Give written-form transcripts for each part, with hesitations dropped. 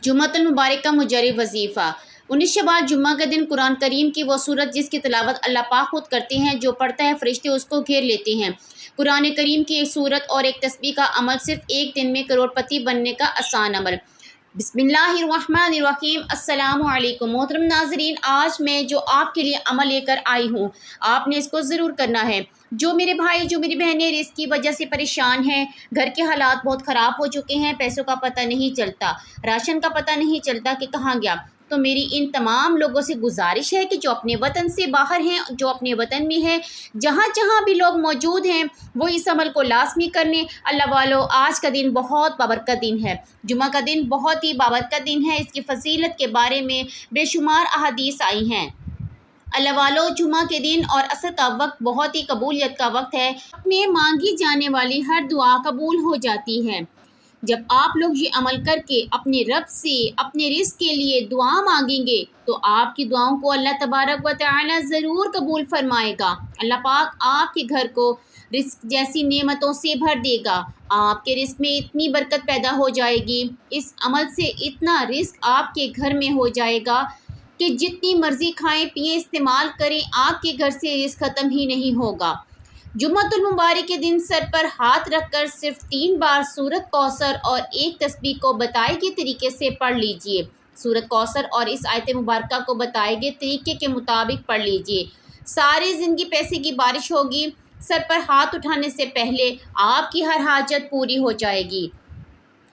جمعۃ المبارک کا مجرب وظیفہ 19 شوال جمعہ کے دن قرآن کریم کی وہ سورت جس کی تلاوت اللہ پاک خود کرتے ہیں، جو پڑھتا ہے فرشتے اس کو گھیر لیتے ہیں۔ قرآن کریم کی ایک سورت اور ایک تسبیح کا عمل صرف ایک دن میں کروڑ پتی بننے کا آسان عمل۔ بسم اللہ الرحمن الرحیم۔ السلام علیکم محترم ناظرین، آج میں جو آپ کے لیے عمل لے کر آئی ہوں، آپ نے اس کو ضرور کرنا ہے۔ جو میرے بھائی، جو میری بہنیں رزق کی وجہ سے پریشان ہیں، گھر کے حالات بہت خراب ہو چکے ہیں، پیسوں کا پتہ نہیں چلتا، راشن کا پتہ نہیں چلتا کہ کہاں گیا، تو میری ان تمام لوگوں سے گزارش ہے کہ جو اپنے وطن سے باہر ہیں، جو اپنے وطن میں ہیں، جہاں جہاں بھی لوگ موجود ہیں، وہ اس عمل کو لازمی کر لیں۔ اللہ والو، آج کا دن بہت بابرکت دن ہے، جمعہ کا دن بہت ہی بابرکت دن ہے۔ اس کی فضیلت کے بارے میں بے شمار احادیث آئی ہیں۔ اللہ والو، جمعہ کے دن اور عصر کا وقت بہت ہی قبولیت کا وقت ہے۔ میں مانگی جانے والی ہر دعا قبول ہو جاتی ہے۔ جب آپ لوگ یہ عمل کر کے اپنے رب سے اپنے رزق کے لیے دعا مانگیں گے تو آپ کی دعاؤں کو اللہ تبارک و تعالی ضرور قبول فرمائے گا۔ اللہ پاک آپ کے گھر کو رزق جیسی نعمتوں سے بھر دے گا۔ آپ کے رزق میں اتنی برکت پیدا ہو جائے گی، اس عمل سے اتنا رزق آپ کے گھر میں ہو جائے گا کہ جتنی مرضی کھائیں پیئیں استعمال کریں، آپ کے گھر سے رزق ختم ہی نہیں ہوگا۔ جمعۃ المبارک کے دن سر پر ہاتھ رکھ کر صرف 3 بار سورت کوثر اور ایک تسبیح کو بتائے گئے طریقے سے پڑھ لیجئے۔ سورت کوثر اور اس آیت مبارکہ کو بتائے گئے طریقے کے مطابق پڑھ لیجئے۔ ساری زندگی پیسے کی بارش ہوگی۔ سر پر ہاتھ اٹھانے سے پہلے آپ کی ہر حاجت پوری ہو جائے گی۔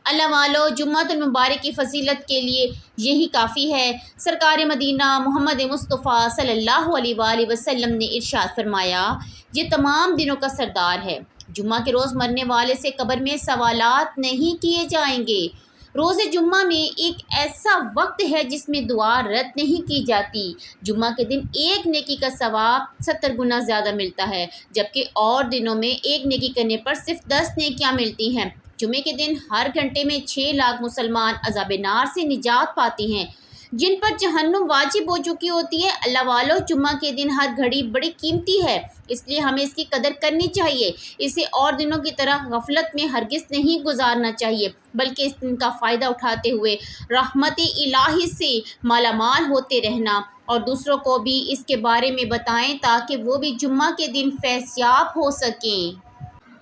اللہ والو، جمعۃ المبارک کی فضیلت کے لیے یہی کافی ہے۔ سرکار مدینہ محمد مصطفیٰ صلی اللہ علیہ وآلہ وسلم نے ارشاد فرمایا، یہ تمام دنوں کا سردار ہے۔ جمعہ کے روز مرنے والے سے قبر میں سوالات نہیں کیے جائیں گے۔ روز جمعہ میں ایک ایسا وقت ہے جس میں دعا رد نہیں کی جاتی۔ جمعہ کے دن ایک نیکی کا ثواب 70 گنا زیادہ ملتا ہے، جبکہ اور دنوں میں ایک نیکی کرنے پر صرف 10 نیکیاں ملتی ہیں۔ جمعے کے دن ہر گھنٹے میں 6 لاکھ مسلمان عذاب نار سے نجات پاتے ہیں، جن پر جہنم واجب ہو چکی ہوتی ہے۔ اللہ والو، جمعہ کے دن ہر گھڑی بڑی قیمتی ہے، اس لیے ہمیں اس کی قدر کرنی چاہیے۔ اسے اور دنوں کی طرح غفلت میں ہرگز نہیں گزارنا چاہیے، بلکہ اس دن کا فائدہ اٹھاتے ہوئے رحمت الہی سے مالا مال ہوتے رہنا، اور دوسروں کو بھی اس کے بارے میں بتائیں تاکہ وہ بھی جمعہ کے دن فیض یاب ہو سکیں۔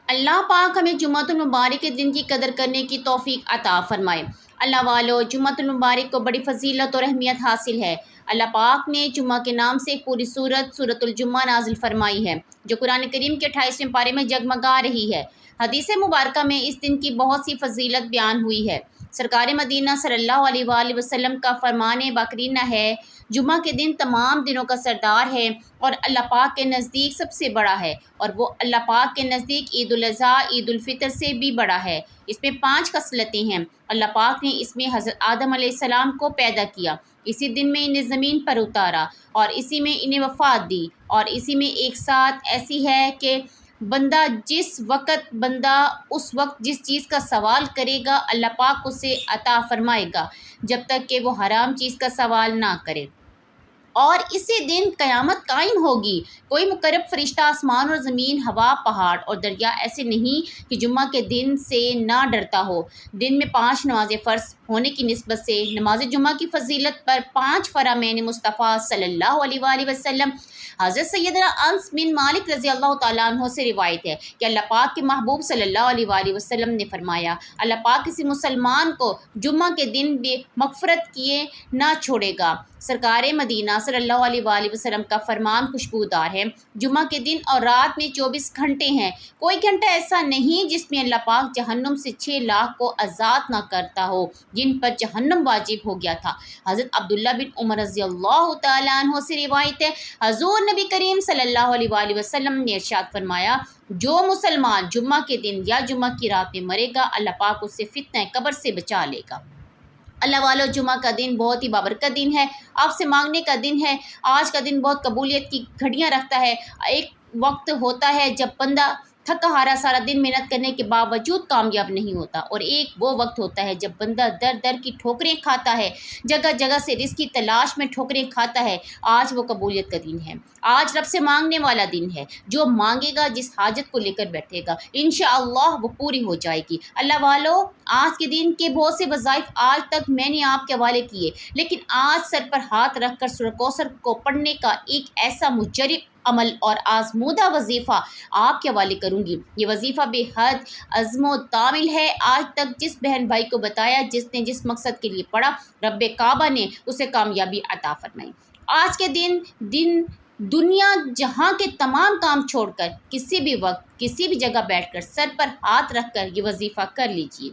اللہ پاک ہمیں جمعۃ المبارک کے دن کی قدر کرنے کی توفیق عطا فرمائے۔ اللہ والو، جمعۃ المبارک کو بڑی فضیلت اور اہمیت حاصل ہے۔ اللہ پاک نے جمعہ کے نام سے ایک پوری سورت الجمعہ نازل فرمائی ہے، جو قرآن کریم کے 28ویں پارے میں جگمگا رہی ہے۔ حدیث مبارکہ میں اس دن کی بہت سی فضیلت بیان ہوئی ہے۔ سرکار مدینہ صلی اللہ علیہ وآلہ وسلم کا فرمان باقرینہ ہے، جمعہ کے دن تمام دنوں کا سردار ہے اور اللہ پاک کے نزدیک سب سے بڑا ہے، اور وہ اللہ پاک کے نزدیک عید الاضحیٰ، عید الفطر سے بھی بڑا ہے۔ اس میں 5 خصلتیں ہیں۔ اللہ پاک نے اس میں حضرت آدم علیہ السلام کو پیدا کیا، اسی دن میں انہیں زمین پر اتارا، اور اسی میں انہیں وفات دی، اور اسی میں ایک ساتھ ایسی ہے کہ بندہ اس وقت جس چیز کا سوال کرے گا اللہ پاک اسے عطا فرمائے گا، جب تک کہ وہ حرام چیز کا سوال نہ کرے۔ اور اسی دن قیامت قائم ہوگی۔ کوئی مقرب فرشتہ آسمان اور زمین، ہوا، پہاڑ اور دریا ایسے نہیں کہ جمعہ کے دن سے نہ ڈرتا ہو۔ دن میں 5 نمازیں فرض ہونے کی نسبت سے نماز جمعہ کی فضیلت پر 5 فرامین مصطفیٰ صلی اللہ علیہ وآلہ وسلم حضرت سیدنا انس بن مالک رضی اللہ تعالیٰ عنہ سے روایت ہے کہ اللہ پاک کے محبوب صلی اللہ علیہ وآلہ وسلم نے فرمایا، اللہ پاک کسی مسلمان کو جمعہ کے دن بھی مغفرت کیے نہ چھوڑے گا۔ سرکار مدینہ صلی اللہ علیہ وآلہ وسلم کا فرمان خوشبودار ہے۔ جمعہ کے دن اور رات میں 24 گھنٹے ہیں، کوئی گھنٹہ ایسا نہیں جس میں اللہ پاک جہنم سے 6 لاکھ کو آزاد نہ کرتا ہو جن پر جہنم واجب ہو گیا تھا۔ حضرت عبداللہ بن عمر رضی اللہ تعالیٰ عنہ سے روایت ہے، حضور نبی کریم صلی اللہ علیہ وآلہ وسلم نے ارشاد فرمایا، جو مسلمان جمعہ کے دن یا جمعہ کی رات میں مرے گا، اللہ پاک اسے فتنہ قبر سے بچا لے گا۔ اللہ والو، جمعہ کا دن بہت ہی بابرکت دن ہے، آپ سے مانگنے کا دن ہے۔ آج کا دن بہت قبولیت کی گھڑیاں رکھتا ہے۔ ایک وقت ہوتا ہے جب بندہ تھکا ہارا سارا دن محنت کرنے کے باوجود کامیاب نہیں ہوتا، اور ایک وہ وقت ہوتا ہے جب بندہ در در کی ٹھوکریں کھاتا ہے، جگہ جگہ سے رزق کی تلاش میں ٹھوکریں کھاتا ہے۔ آج وہ قبولیت کا دن ہے، آج رب سے مانگنے والا دن ہے۔ جو مانگے گا، جس حاجت کو لے کر بیٹھے گا، انشاءاللہ وہ پوری ہو جائے گی۔ اللہ والو، آج کے دن کے بہت سے وظائف آج تک میں نے آپ کے حوالے کیے، لیکن آج سر پر ہاتھ رکھ کر سورہ کوثر کو پڑھنے کا ایک ایسا مجرب عمل اور آزمودہ وظیفہ آپ کے حوالے کروں گی۔ یہ وظیفہ بے حد عزم و تعمیل ہے۔ آج تک جس بہن بھائی کو بتایا، جس نے جس مقصد کے لیے پڑھا، رب کعبہ نے اسے کامیابی عطا فرمائی۔ آج کے دن دنیا جہاں کے تمام کام چھوڑ کر کسی بھی وقت کسی بھی جگہ بیٹھ کر سر پر ہاتھ رکھ کر یہ وظیفہ کر لیجیے۔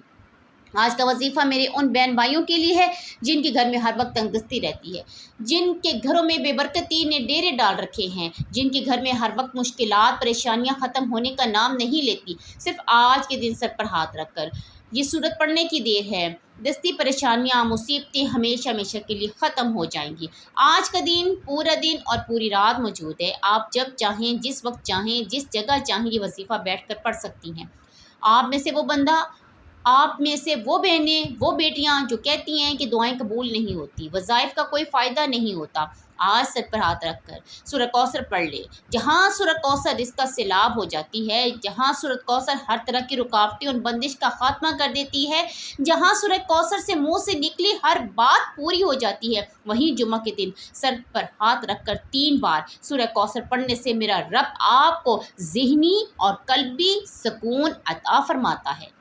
آج کا وظیفہ میرے ان بہن بھائیوں کے لیے ہے جن کے گھر میں ہر وقت تنگدستی رہتی ہے، جن کے گھروں میں بے برکتی نے ڈیرے ڈال رکھے ہیں، جن کے گھر میں ہر وقت مشکلات پریشانیاں ختم ہونے کا نام نہیں لیتی۔ صرف آج کے دن سر پر ہاتھ رکھ کر یہ سورت پڑھنے کی دیر ہے، دستی پریشانیاں مصیبتیں ہمیشہ ہمیشہ کے لیے ختم ہو جائیں گی۔ آج کا دن پورا دن اور پوری رات موجود ہے، آپ جب چاہیں، جس وقت چاہیں، جس جگہ چاہیں یہ وظیفہ بیٹھ کر پڑھ سکتی ہیں۔ آپ میں سے وہ بندہ، آپ میں سے وہ بہنیں، وہ بیٹیاں جو کہتی ہیں کہ دعائیں قبول نہیں ہوتی، وظائف کا کوئی فائدہ نہیں ہوتا، آج سر پر ہاتھ رکھ کر سورہ کوثر پڑھ لے۔ جہاں سورہ کوثر رزق کا سیلاب ہو جاتی ہے، جہاں سورہ کوثر ہر طرح کی رکاوٹیں اور بندش کا خاتمہ کر دیتی ہے، جہاں سورہ کوثر سے منہ سے نکلی ہر بات پوری ہو جاتی ہے، وہیں جمعہ کے دن سر پر ہاتھ رکھ کر 3 بار سورہ کوثر پڑھنے سے میرا رب آپ کو ذہنی اور قلبی سکون عطا فرماتا ہے۔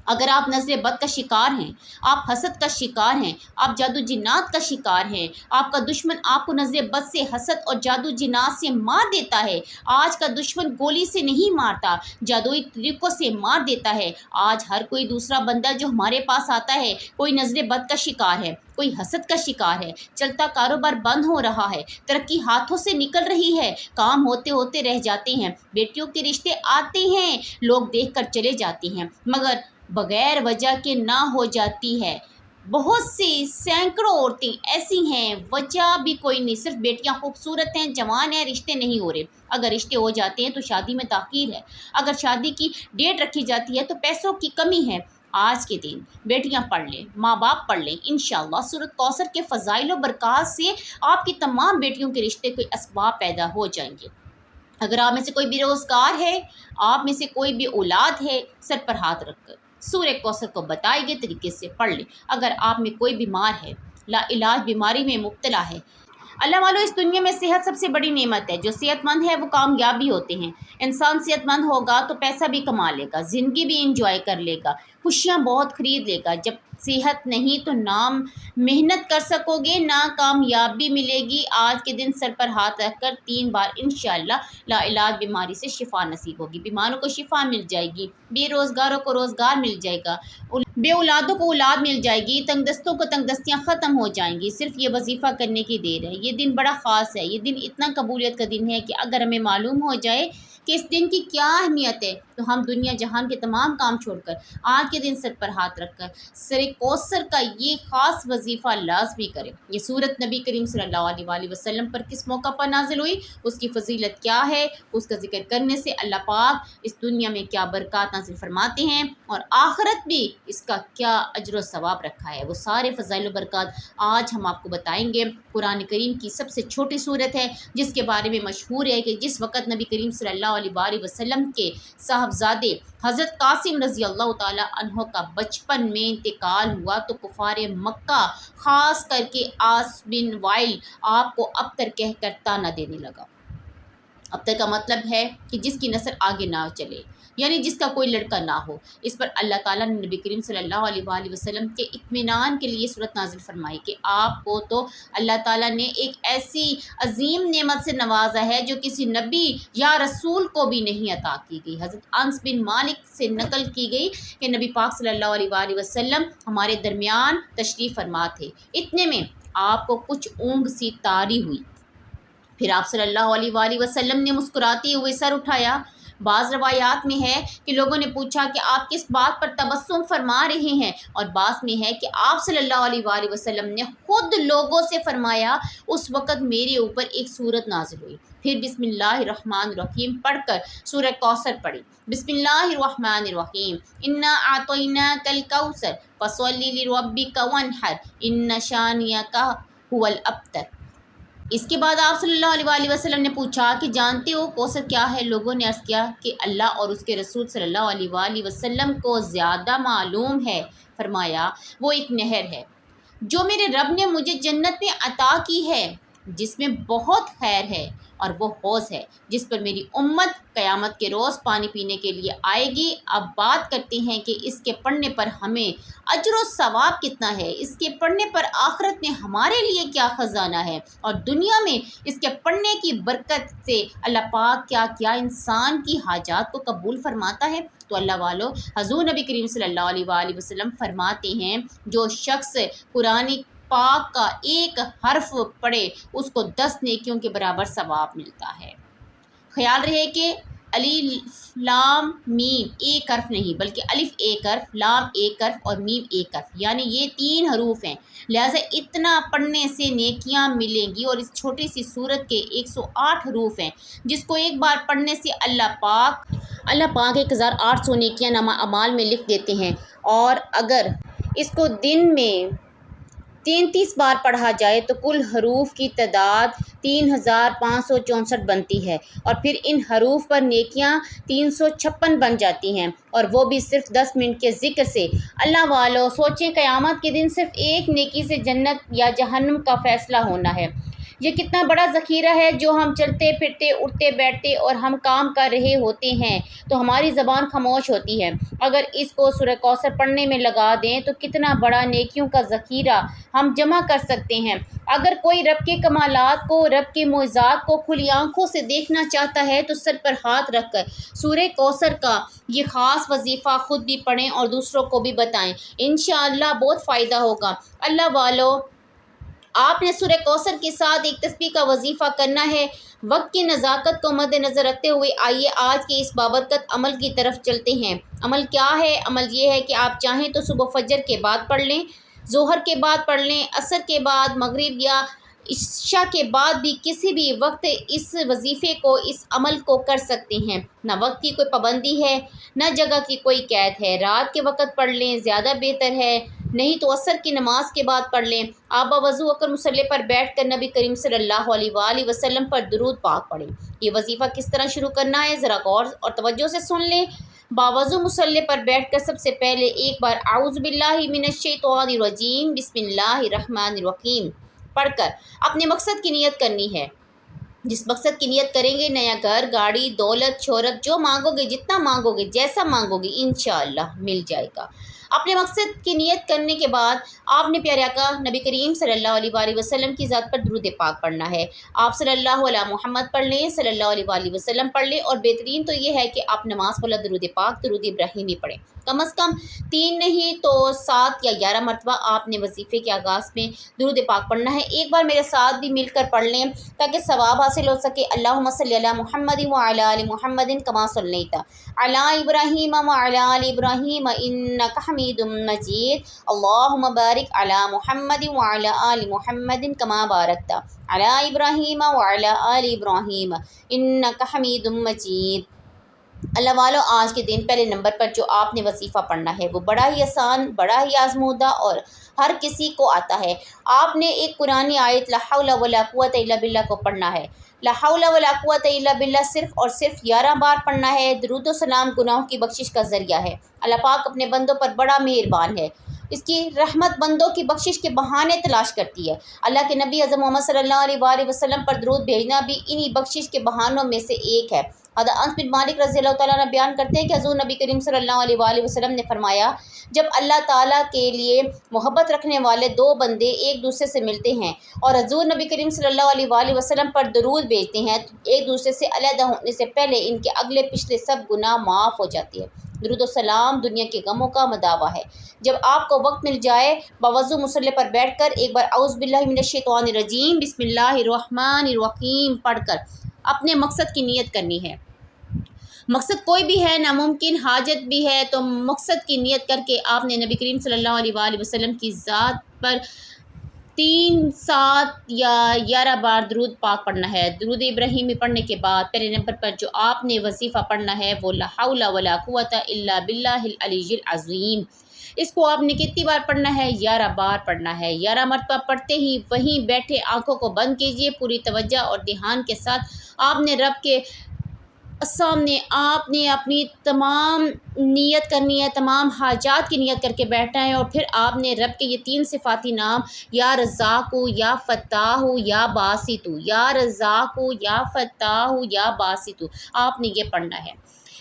اگر آپ نظر بد کا شکار ہیں، آپ حسد کا شکار ہیں، آپ جادو جنات کا شکار ہیں، آپ کا دشمن آپ کو نظر بد سے، حسد اور جادو جنات سے مار دیتا ہے، آج کا دشمن گولی سے نہیں مارتا، جادوئی طریقوں سے مار دیتا ہے۔ آج ہر کوئی دوسرا بندہ جو ہمارے پاس آتا ہے، کوئی نظر بد کا شکار ہے، کوئی حسد کا شکار ہے، چلتا کاروبار بند ہو رہا ہے، ترقی ہاتھوں سے نکل رہی ہے، کام ہوتے ہوتے رہ جاتے ہیں، بیٹیوں کے رشتے آتے ہیں، لوگ دیکھ کر چلے جاتے ہیں، مگر بغیر وجہ کے نہ ہو جاتی ہے۔ بہت سی سینکڑوں عورتیں ایسی ہیں، وجہ بھی کوئی نہیں، صرف بیٹیاں خوبصورت ہیں، جوان ہیں، رشتے نہیں ہو رہے۔ اگر رشتے ہو جاتے ہیں تو شادی میں تاخیر ہے، اگر شادی کی ڈیٹ رکھی جاتی ہے تو پیسوں کی کمی ہے۔ آج کے دن بیٹیاں پڑھ لیں، ماں باپ پڑھ لیں، انشاءاللہ سورۃ کوثر کے فضائل و برکات سے آپ کی تمام بیٹیوں کے رشتے کے اسباب پیدا ہو جائیں گے۔ اگر آپ میں سے کوئی بے روزگار ہے، آپ میں سے کوئی بھی اولاد ہے، سر پر ہاتھ رکھ کر سورہ کوثر کو بتائے گئے طریقے سے پڑھ لیں۔ اگر آپ میں کوئی بیمار ہے، لا علاج بیماری میں مبتلا ہے، اللہ والو، اس دنیا میں صحت سب سے بڑی نعمت ہے۔ جو صحت مند ہے وہ کامیاب بھی ہوتے ہیں۔ انسان صحت مند ہوگا تو پیسہ بھی کما لے گا، زندگی بھی انجوائے کر لے گا، خوشیاں بہت خرید لے گا۔ جب صحت نہیں تو نہ محنت کر سکو گے، نہ کامیابی ملے گی۔ آج کے دن سر پر ہاتھ رکھ کر 3 بار انشاءاللہ لا علاج بیماری سے شفا نصیب ہوگی، بیماروں کو شفا مل جائے گی، بے روزگاروں کو روزگار مل جائے گا، بے اولادوں کو اولاد مل جائے گی، تنگ دستوں کو تنگ دستیاں ختم ہو جائیں گی۔ صرف یہ وظیفہ کرنے کی دیر ہے۔ یہ دن بڑا خاص ہے، یہ دن اتنا قبولیت کا دن ہے کہ اگر ہمیں معلوم ہو جائے کہ اس دن کی کیا اہمیت ہے تو ہم دنیا جہان کے تمام کام چھوڑ کر آج کے دن سر پر ہاتھ رکھ کر سورہ کوثر کا یہ خاص وظیفہ لازمی کریں۔ یہ سورت نبی کریم صلی اللہ علیہ وآلہ وسلم پر کس موقع پر نازل ہوئی، اس کی فضیلت کیا ہے، اس کا ذکر کرنے سے اللہ پاک اس دنیا میں کیا برکات نازل فرماتے ہیں اور آخرت بھی اس کا کیا اجر و ثواب رکھا ہے، وہ سارے فضائل و برکات آج ہم آپ کو بتائیں گے۔ قرآن کریم کی سب سے چھوٹی سورت ہے، جس کے بارے میں مشہور ہے کہ جس وقت نبی کریم صلی اللہ علیہ وآلہ وسلم کے صاحبزادے حضرت قاسم رضی اللہ تعالی عنہ کا بچپن میں انتقال ہوا تو کفار مکہ، خاص کر کے عاص بن وائل، آپ کو ابتر کہہ کر طعنہ دینے لگا۔ ابتر کا مطلب ہے کہ جس کی نسل آگے نہ چلے، یعنی جس کا کوئی لڑکا نہ ہو۔ اس پر اللہ تعالیٰ نے نبی کریم صلی اللہ علیہ وآلہ وسلم کے اطمینان کے لیے صورت نازل فرمائی کہ آپ کو تو اللہ تعالیٰ نے ایک ایسی عظیم نعمت سے نوازا ہے جو کسی نبی یا رسول کو بھی نہیں عطا کی گئی۔ حضرت انس بن مالک سے نقل کی گئی کہ نبی پاک صلی اللہ علیہ وآلہ وسلم ہمارے درمیان تشریف فرما تھے، اتنے میں آپ کو کچھ اونگ سی طاری ہوئی، پھر آپ صلی اللہ علیہ وآلہ وسلم نے مسکراتے ہوئے سر اٹھایا، بعض روایات میں ہے کہ لوگوں نے پوچھا کہ آپ کس بات پر تبسم فرما رہے ہیں، اور بعض میں ہے کہ آپ صلی اللہ علیہ وآلہ وسلم نے خود لوگوں سے فرمایا اس وقت میرے اوپر ایک سورت نازل ہوئی، پھر بسم اللہ الرحمن الرحیم پڑھ کر سورہ کوثر پڑھی۔ بسم اللہ الرحمن الرحیم، انا اعطیناک الکوثر فصلی لربک وانحر ان شانئک هو الابتر۔ اس کے بعد آپ صلی اللہ علیہ وآلہ وسلم نے پوچھا کہ جانتے ہو کوثر کیا ہے؟ لوگوں نے عرض کیا کہ اللہ اور اس کے رسول صلی اللہ علیہ وآلہ وسلم کو زیادہ معلوم ہے۔ فرمایا وہ ایک نہر ہے جو میرے رب نے مجھے جنت میں عطا کی ہے، جس میں بہت خیر ہے، اور وہ حوض ہے جس پر میری امت قیامت کے روز پانی پینے کے لیے آئے گی۔ اب بات کرتے ہیں کہ اس کے پڑھنے پر ہمیں اجر و ثواب کتنا ہے، اس کے پڑھنے پر آخرت میں ہمارے لیے کیا خزانہ ہے، اور دنیا میں اس کے پڑھنے کی برکت سے اللہ پاک کیا کیا انسان کی حاجات کو قبول فرماتا ہے۔ تو اللہ والو، حضور نبی کریم صلی اللہ علیہ وآلہ وسلم فرماتے ہیں جو شخص قرآن پاک کا ایک حرف پڑھے اس کو 10 نیکیوں کے برابر ثواب ملتا ہے۔ خیال رہے کہ الف لام میم ایک حرف نہیں بلکہ الف ایک حرف، لام ایک حرف اور میم ایک حرف، یعنی یہ 3 حروف ہیں، لہٰذا اتنا پڑھنے سے نیکیاں ملیں گی، اور اس چھوٹی سی سورت کے 108 حروف ہیں جس کو ایک بار پڑھنے سے اللہ پاک 1800 نیکیاں نامہ اعمال میں لکھ دیتے ہیں، اور اگر اس کو دن میں 33 بار پڑھا جائے تو کل حروف کی تعداد 3564 بنتی ہے، اور پھر ان حروف پر نیکیاں 356 بن جاتی ہیں، اور وہ بھی صرف 10 منٹ کے ذکر سے۔ اللہ والو سوچیں، قیامت کے دن صرف ایک نیکی سے جنت یا جہنم کا فیصلہ ہونا ہے۔ یہ کتنا بڑا ذخیرہ ہے جو ہم چلتے پھرتے اٹھتے بیٹھتے اور ہم کام کر رہے ہوتے ہیں تو ہماری زبان خاموش ہوتی ہے، اگر اس کو سورہ کوثر پڑھنے میں لگا دیں تو کتنا بڑا نیکیوں کا ذخیرہ ہم جمع کر سکتے ہیں۔ اگر کوئی رب کے کمالات کو، رب کے معجزات کو کھلی آنکھوں سے دیکھنا چاہتا ہے تو سر پر ہاتھ رکھ کر سورہ کوثر کا یہ خاص وظیفہ خود بھی پڑھیں اور دوسروں کو بھی بتائیں، انشاءاللہ بہت فائدہ ہوگا۔ اللہ والو، آپ نے سورہ کوثر کے ساتھ ایک تسبیح کا وظیفہ کرنا ہے۔ وقت کی نزاکت کو مد نظر رکھتے ہوئے آئیے آج کے اس بابرکت عمل کی طرف چلتے ہیں۔ عمل کیا ہے؟ عمل یہ ہے کہ آپ چاہیں تو صبح فجر کے بعد پڑھ لیں، ظہر کے بعد پڑھ لیں، عصر کے بعد، مغرب یا عشاء کے بعد بھی کسی بھی وقت اس وظیفے کو، اس عمل کو کر سکتے ہیں۔ نہ وقت کی کوئی پابندی ہے، نہ جگہ کی کوئی قید ہے۔ رات کے وقت پڑھ لیں زیادہ بہتر ہے، نہیں تو عصر کی نماز کے بعد پڑھ لیں۔ آپ باوضو ہو کر مصلی پر بیٹھ کر نبی کریم صلی اللہ علیہ وآلہ وسلم پر درود پاک پڑھیں۔ یہ وظیفہ کس طرح شروع کرنا ہے ذرا غور اور توجہ سے سن لیں۔ باوضو مصلی پر بیٹھ کر سب سے پہلے ایک بار اعوذ باللہ من الشیطان الرجیم بسم اللہ الرحمن الرحیم پڑھ کر اپنے مقصد کی نیت کرنی ہے۔ جس مقصد کی نیت کریں گے، نیا گھر، گاڑی، دولت، شہرت، جو مانگو گے، جتنا مانگو گے، جیسا مانگو گے، انشاءاللہ مل جائے گا۔ اپنے مقصد کی نیت کرنے کے بعد آپ نے پیارے آقا نبی کریم صلی اللہ علیہ وآلہ وسلم کی ذات پر درود پاک پڑھنا ہے۔ آپ صلی اللہ علیہ محمد پڑھ لیں، صلی اللہ علیہ وآلہ وسلم پڑھ لیں، اور بہترین تو یہ ہے کہ آپ نماز والا درود پاک، درود ابراہیمی پڑھیں۔ کم از کم 3 نہیں تو 7 یا 11 مرتبہ آپ نے وظیفے کے آغاز میں درود پاک پڑھنا ہے۔ ایک بار میرے ساتھ بھی مل کر پڑھ لیں تاکہ ثواب حاصل ہو سکے۔ اللہم صلی علی محمد وعلی آل محمد کما صلیت علی ابراہیم وعلی آل ابراہیم انک حمید مجید، اللہم بارک علی محمد وعلی آل محمد کما بارکت علی ابراہیم وعلی آل ابراہیم انک حمید مجید۔ اللہ والو، آج کے دن پہلے نمبر پر جو آپ نے وظیفہ پڑھنا ہے وہ بڑا ہی آسان، بڑا ہی آزمودہ اور ہر کسی کو آتا ہے۔ آپ نے ایک قرآنی آیت لا حول ولا قوت الا باللہ کو پڑھنا ہے۔ لا حول ولا قوت الا باللہ صرف اور صرف 11 بار پڑھنا ہے۔ درود و سلام گناہوں کی بخشش کا ذریعہ ہے۔ اللہ پاک اپنے بندوں پر بڑا مہربان ہے، اس کی رحمت بندوں کی بخشش کے بہانے تلاش کرتی ہے۔ اللہ کے نبی اعظم محمد صلی اللہ علیہ وآلہ وسلم پر درود بھیجنا بھی انہی بخشش کے بہانوں میں سے ایک ہے۔ حضرت انس بن مالک رضی اللہ تعالیٰ عنہ بیان کرتے ہیں کہ حضور نبی کریم صلی اللہ علیہ وآلہ وسلم نے فرمایا، جب اللہ تعالیٰ کے لیے محبت رکھنے والے 2 بندے ایک دوسرے سے ملتے ہیں اور حضور نبی کریم صلی اللہ علیہ وآلہ وسلم پر درود بھیجتے ہیں تو ایک دوسرے سے علیحدہ ہونے سے پہلے ان کے اگلے پچھلے سب گناہ معاف ہو جاتے ہیں۔ درود و سلام دنیا کے غموں کا مداوا ہے۔ جب آپ کو وقت مل جائے، باوضو مصلی پر بیٹھ کر ایک بار اعوذ باللہ من الشیطان الرجیم بسم اللہ الرحمن الرحیم پڑھ کر اپنے مقصد کی نیت کرنی ہے۔ مقصد کوئی بھی ہے، ناممکن حاجت بھی ہے، تو مقصد کی نیت کر کے آپ نے نبی کریم صلی اللہ علیہ وآلہ وسلم کی ذات پر 3 7 یا 11 بار درود پاک پڑھنا ہے۔ درود ابراہیمی پڑھنے کے بعد پہلے نمبر پر جو آپ نے وظیفہ پڑھنا ہے وہ لا حول ولا قوت الا باللہ العلی العظیم۔ اس کو آپ نے کتنی بار پڑھنا ہے؟ 11 بار پڑھنا ہے۔ 11 مرتبہ پڑھتے ہی وہیں بیٹھے آنکھوں کو بند کیجئے، پوری توجہ اور دھیان کے ساتھ آپ نے رب کے سامنے آپ نے اپنی تمام نیت کرنی ہے، تمام حاجات کی نیت کر کے بیٹھنا ہے، اور پھر آپ نے رب کے یہ 3 صفاتی نام یا رزاق یا فتاح یا باسط، یا رزاق یا فتاح یا باسط آپ نے یہ پڑھنا ہے۔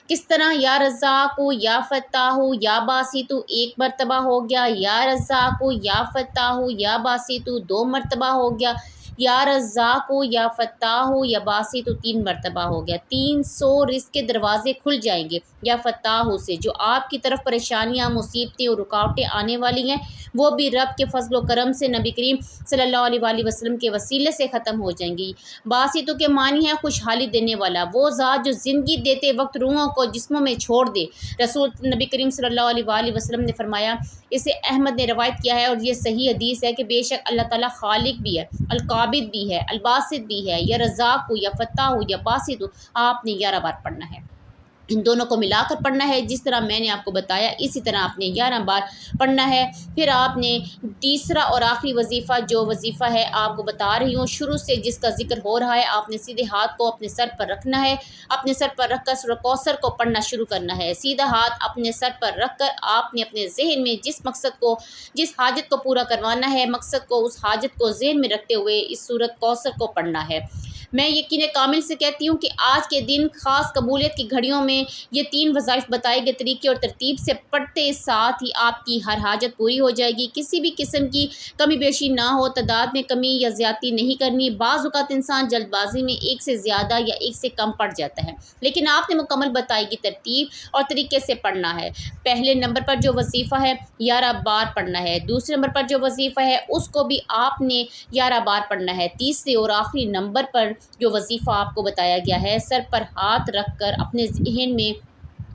کس طرح؟ یا رزاق یا فتاح یا باسط 1 مرتبہ ہو گیا، یا رزاق یا فتاح یا باسط 2 مرتبہ ہو گیا، یا رزاق یا فتاح یا باسط 3 مرتبہ ہو گیا۔ 300 رزق کے دروازے کھل جائیں گے یا فتاح سے۔ جو آپ کی طرف پریشانیاں، مصیبتیں اور رکاوٹیں آنے والی ہیں وہ بھی رب کے فضل و کرم سے نبی کریم صلی اللہ علیہ وآلہ وسلم کے وسیلے سے ختم ہو جائیں گی۔ باسط کے معنی ہے خوشحالی دینے والا، وہ ذات جو زندگی دیتے وقت روحوں کو جسموں میں چھوڑ دے۔ رسول نبی کریم صلی اللہ علیہ وآلہ وسلم نے فرمایا، اسے احمد نے روایت کیا ہے اور یہ صحیح حدیث ہے کہ بے شک اللہ تعالیٰ خالق بھی ہے، القابض بھی ہے، الباسط بھی ہے۔ یا رزاق یا فتاح یا باسط آپ نے 11 بار پڑھنا ہے۔ ان دونوں کو ملا کر پڑھنا ہے، جس طرح میں نے آپ کو بتایا اسی طرح آپ نے 11 بار پڑھنا ہے۔ پھر آپ نے تیسرا اور آخری وظیفہ، جو وظیفہ ہے آپ کو بتا رہی ہوں شروع سے جس کا ذکر ہو رہا ہے، آپ نے سیدھے ہاتھ کو اپنے سر پر رکھنا ہے، اپنے سر پر رکھ کر سورہ کوثر کو پڑھنا شروع کرنا ہے۔ سیدھا ہاتھ اپنے سر پر رکھ کر آپ نے اپنے ذہن میں جس حاجت کو پورا کروانا ہے، مقصد کو، اس حاجت کو ذہن میں رکھتے ہوئے اس سورۃ کوثر کو پڑھنا ہے۔ میں یقین کامل سے کہتی ہوں کہ آج کے دن خاص قبولیت کی گھڑیوں میں یہ 3 وظائف بتائے گئے طریقے اور ترتیب سے پڑھتے ساتھ ہی آپ کی ہر حاجت پوری ہو جائے گی۔ کسی بھی قسم کی کمی بیشی نہ ہو، تعداد میں کمی یا زیادتی نہیں کرنی۔ بعض اوقات انسان جلد بازی میں 1 سے زیادہ یا 1 سے کم پڑھ جاتا ہے، لیکن آپ نے مکمل بتائی گئی ترتیب اور طریقے سے پڑھنا ہے۔ پہلے نمبر پر جو وظیفہ ہے 11 بار پڑھنا ہے۔ دوسرے نمبر پر جو وظیفہ ہے اس کو بھی آپ نے 11 بار پڑھنا ہے۔ تیسرے اور آخری نمبر پر جو وظیفہ آپ کو بتایا گیا ہے، سر پر ہاتھ رکھ کر اپنے ذہن میں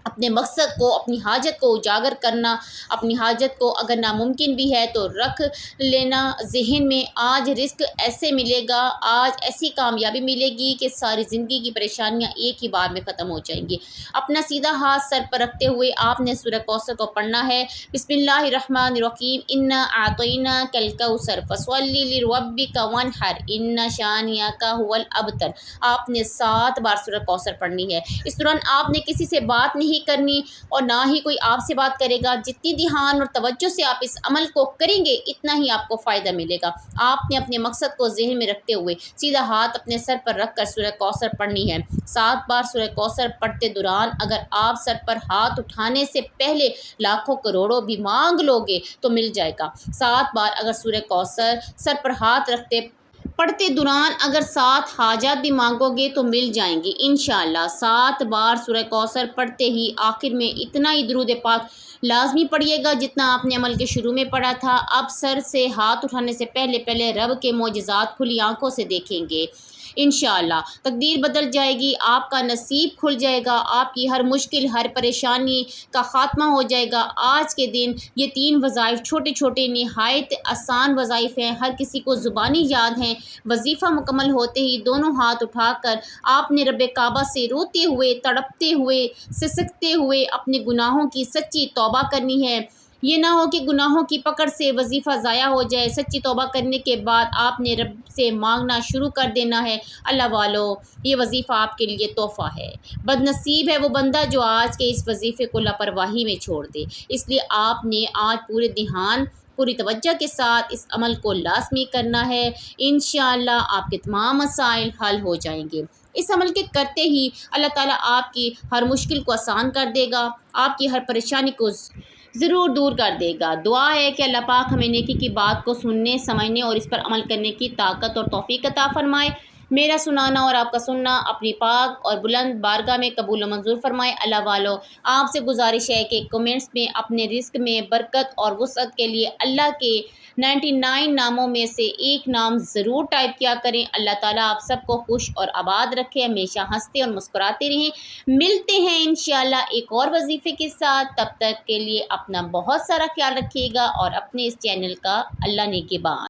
اپنے مقصد کو، اپنی حاجت کو اجاگر کرنا، اپنی حاجت کو اگر ناممکن بھی ہے تو رکھ لینا ذہن میں۔ آج رزق ایسے ملے گا، آج ایسی کامیابی ملے گی کہ ساری زندگی کی پریشانیاں ایک ہی بار میں ختم ہو جائیں گی۔ اپنا سیدھا ہاتھ سر پر رکھتے ہوئے آپ نے سورہ کوثر کو پڑھنا ہے۔ بسم اللہ الرحمن الرحیم، انا اعطیناک الکوثر فصل لربک وانحر ان شانئک ھو الابتر۔ آپ نے 7 بار سورہ کوثر پڑھنی ہے۔ اس دوران آپ نے کسی سے بات نہیں کرنی اور نہ ہی کوئی آپ سے بات کرے گا۔ جتنی دھیان اور توجہ سے آپ اس عمل کو کریں گے اتنا ہی آپ کو فائدہ ملے گا۔ آپ نے اپنے مقصد کو ذہن میں رکھتے ہوئے سیدھا ہاتھ اپنے سر پر رکھ کر سورہ کوثر پڑھنی ہے۔ 7 بار سورہ کوثر پڑھتے دوران اگر آپ سر پر ہاتھ اٹھانے سے پہلے لاکھوں کروڑوں بھی مانگ لوگے تو مل جائے گا۔ 7 بار اگر سورہ کوثر سر پر ہاتھ رکھتے پڑھتے دوران اگر 7 حاجات بھی مانگو گے تو مل جائیں گی انشاءاللہ۔ 7 بار سورہ کوثر پڑھتے ہی آخر میں اتنا ہی درود پاک لازمی پڑھیے گا جتنا آپ نے عمل کے شروع میں پڑھا تھا۔ اب سر سے ہاتھ اٹھانے سے پہلے رب کے معجزات کھلی آنکھوں سے دیکھیں گے انشاءاللہ۔ تقدیر بدل جائے گی، آپ کا نصیب کھل جائے گا، آپ کی ہر مشکل، ہر پریشانی کا خاتمہ ہو جائے گا۔ آج کے دن یہ 3 وظائف چھوٹے چھوٹے نہایت آسان وظائف ہیں، ہر کسی کو زبانی یاد ہیں۔ وظیفہ مکمل ہوتے ہی دونوں ہاتھ اٹھا کر آپ نے رب کعبہ سے روتے ہوئے، تڑپتے ہوئے، سسکتے ہوئے اپنے گناہوں کی سچی توبہ کرنی ہے۔ یہ نہ ہو کہ گناہوں کی پکڑ سے وظیفہ ضائع ہو جائے۔ سچی توبہ کرنے کے بعد آپ نے رب سے مانگنا شروع کر دینا ہے۔ اللہ والو، یہ وظیفہ آپ کے لیے تحفہ ہے۔ بد نصیب ہے وہ بندہ جو آج کے اس وظیفے کو لاپرواہی میں چھوڑ دے۔ اس لیے آپ نے آج پورے دھیان، پوری توجہ کے ساتھ اس عمل کو لازمی کرنا ہے۔ انشاءاللہ آپ کے تمام مسائل حل ہو جائیں گے۔ اس عمل کے کرتے ہی اللہ تعالیٰ آپ کی ہر مشکل کو آسان کر دے گا، آپ کی ہر پریشانی کو ضرور دور کر دے گا۔ دعا ہے کہ اللہ پاک ہمیں نیکی کی بات کو سننے، سمجھنے اور اس پر عمل کرنے کی طاقت اور توفیق عطا فرمائے۔ میرا سنانا اور آپ کا سننا اپنی پاک اور بلند بارگاہ میں قبول و منظور فرمائے۔ اللہ والو، آپ سے گزارش ہے کہ کمنٹس میں اپنے رزق میں برکت اور وسعت کے لیے اللہ کے 99 ناموں میں سے ایک نام ضرور ٹائپ کیا کریں۔ اللہ تعالیٰ آپ سب کو خوش اور آباد رکھے، ہمیشہ ہنستے اور مسکراتے رہیں۔ ملتے ہیں انشاءاللہ ایک اور وظیفے کے ساتھ، تب تک کے لیے اپنا بہت سارا خیال رکھیے گا اور اپنے اس چینل کا اللہ نے کے بعد